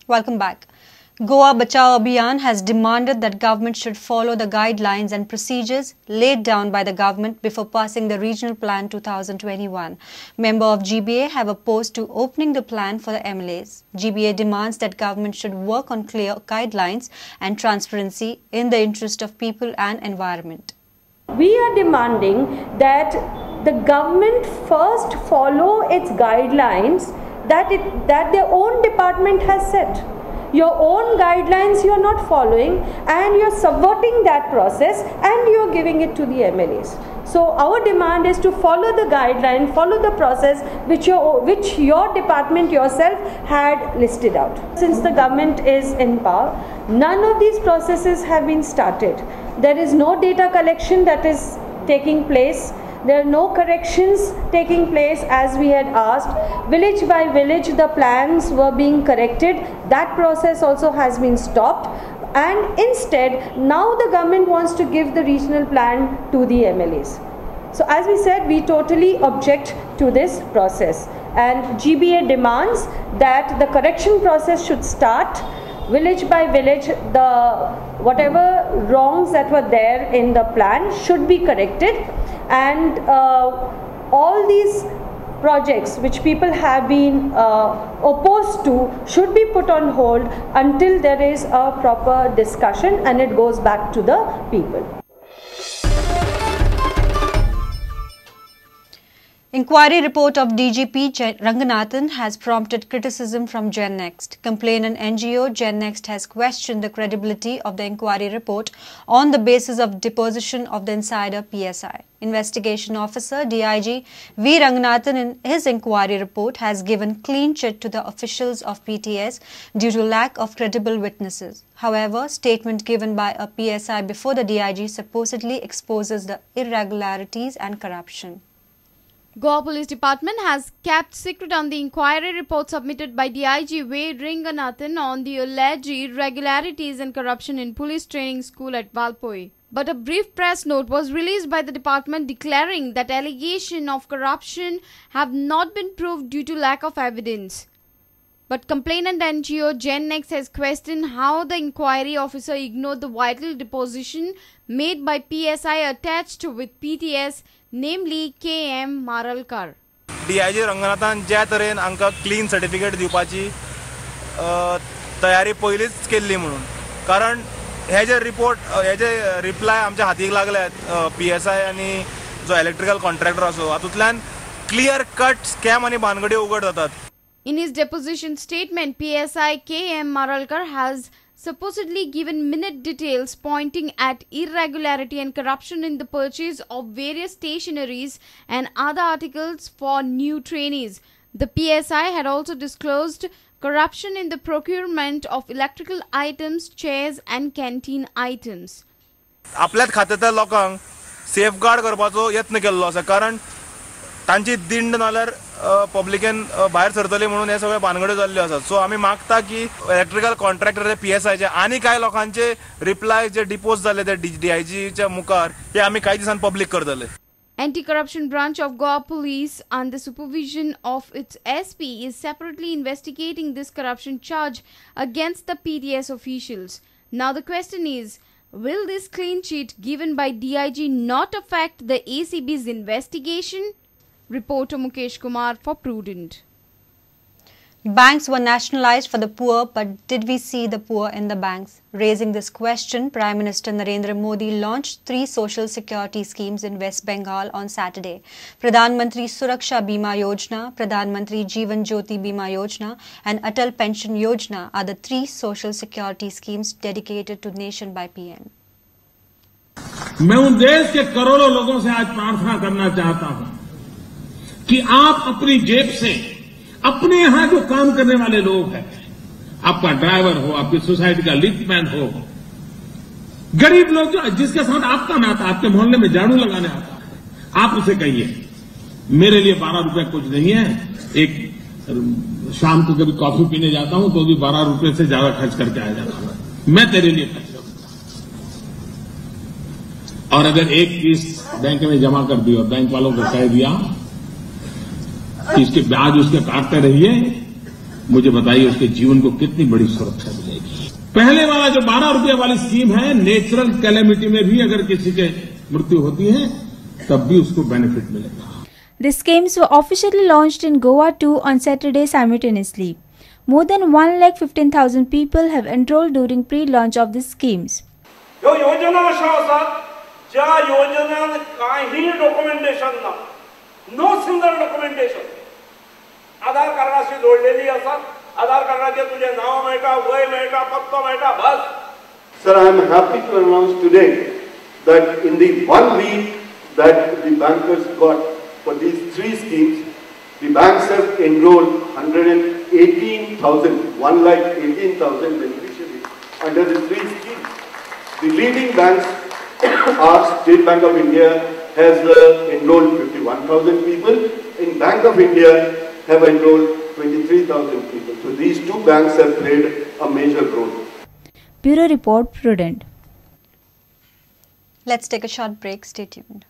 Welcome back. Goa Bachao Abhiyan has demanded that government should follow the guidelines and procedures laid down by the government before passing the Regional Plan 2021. Members of GBA have opposed to opening the plan for the MLAs. GBA demands that government should work on clear guidelines and transparency in the interest of people and environment. We are demanding that the government first follow its guidelines that their own department has set. Your own guidelines you are not following, and you are subverting that process, and you are giving it to the MLAs. So our demand is to follow the guideline, follow the process which your department yourself had listed out. Since the government is in power, none of these processes have been started. There is no data collection that is taking place. There are no corrections taking place as we had asked. Village by village the plans were being corrected. That process also has been stopped, and instead now the government wants to give the regional plan to the MLAs. So as we said, we totally object to this process, and GBA demands that the correction process should start village by village. Whatever wrongs that were there in the plan should be corrected, and all these projects which people have been opposed to should be put on hold until there is a proper discussion and it goes back to the people. Inquiry report of DGP Ranganathan has prompted criticism from GenNext. Complainant NGO GenNext has questioned the credibility of the inquiry report on the basis of deposition of the insider PSI. Investigation Officer DIG V. Ranganathan in his inquiry report has given clean chit to the officials of PTS due to lack of credible witnesses. However, statement given by a PSI before the DIG supposedly exposes the irregularities and corruption. Goa Police Department has kept secret on the inquiry report submitted by DIG V. Ranganathan on the alleged irregularities and corruption in police training school at Valpoi. But a brief press note was released by the department declaring that allegations of corruption have not been proved due to lack of evidence. But complainant NGO GenNext has questioned how the inquiry officer ignored the vital deposition made by PSI attached with PTS, namely KM Maralkar. DIG Ranganathan ज्या तरेन आमकां clean certificate दिवपाची तयारी पयलींच केल्ली म्हणून, कारण हे जे report हे जे reply आमच्या हातीक लागल्यात PSI आनी जो इलेक्ट्रिकल कॉन्ट्रॅक्टर आसो हातूंतल्यान क्लियर कट स्कॅम आनी भानगडी उघड जातात. In his deposition statement, PSI KM Maralkar has supposedly given minute details pointing at irregularity and corruption in the purchase of various stationeries and other articles for new trainees. The PSI had also disclosed corruption in the procurement of electrical items, chairs and canteen items. आपल्याच खात्याच्या लोकांक safeguard करपाचो यत्न केल्लो आसा, कारण तांची दिंड नाल्यार पब्लिकेन भायर सरतली म्हणून हे सगळे भानगड्यो जाल्ल्यो आसात. सो आमी मागता की इलेक्ट्रिकल कॉन्ट्रॅक्टर PSIचे आनी कांय लोकांचे रिप्लाय जे डिपोज जाले ते DIGच्या मुखार हे आमी कांय दिसान पब्लिक करतले. Anti-corruption branch of Goa Police, under supervision of its SP, is separately investigating this corruption charge against the PTS officials. Now the question is, will this clean sheet given by DIG not affect the ACB's investigation? Reporter Mukesh Kumar for Prudent. Banks were nationalized for the poor, but did we see the poor in the banks? Raising this question, Prime Minister Narendra Modi launched 3 social security schemes in West Bengal on Saturday. Pradhan Mantri Suraksha Bima Yojana, Pradhan Mantri Jeevan Jyoti Bima Yojana and Atal Pension Yojana are the 3 social security schemes dedicated to nation by PM. मैं उन देश के करोड़ों लोगों से आज प्रार्थना करना चाहता हूं कि आप अपनी जेब से अपने यहां जो काम करने वाले लोग हैं, आपका ड्राइवर हो, आपकी सोसाइटी का लिफ्टमैन हो, गरीब लोग जो जिसके साथ आपका नाता, आपके मोहल्ले में झाड़ू लगाने आता है, आप उसे कहिए मेरे लिए 12 रुपए कुछ नहीं है, एक शाम को कभी कॉफी पीने जाता हूं तो भी 12 रुपए से ज्यादा खर्च करके आ जाता हूं, मैं तेरे लिए खर्च करूंगा. और अगर एक किस्त बैंक में जमा कर दी और बैंक वालों को कह दिया कि इसके ब्याज उसके काटते रहिए, मुझे बताइए उसके जीवन को कितनी बड़ी सुरक्षा मिलेगी। पहले वाला जो 12 रुपये वाली स्कीम है, नेचुरल कैलेमिटी में भी अगर किसी के मृत्यु होती है तब भी उसको बेनिफिट मिलेगा। The schemes were officially launched in Goa too on Saturday simultaneously. More than 1,15,000 people have enrolled during pre-launch of these schemes. ह्यो योजना अशा आसात ज्या योजनान काही डॉक्युमेंटेशन ना, नो सिंगल डॉक्युमेंटेशन, आधार कार्डाशी जोडलेली आसात, आधार कार्डाचेर तुझे नाव मेळटा, वय मेळटा, पत्तो मेळटा, बस. Sir, I am happy to announce today that in the 1 week that the bankers got for these 3 schemes, the banks have enrolled 118,000 beneficiaries under the 3 schemes. The leading banks are State Bank of India has enrolled 51,000 people. In Bank of India have enrolled 23,000 people. So these 2 banks have played a major role. Bureau Report, Prudent. Let's take a short break. Stay tuned.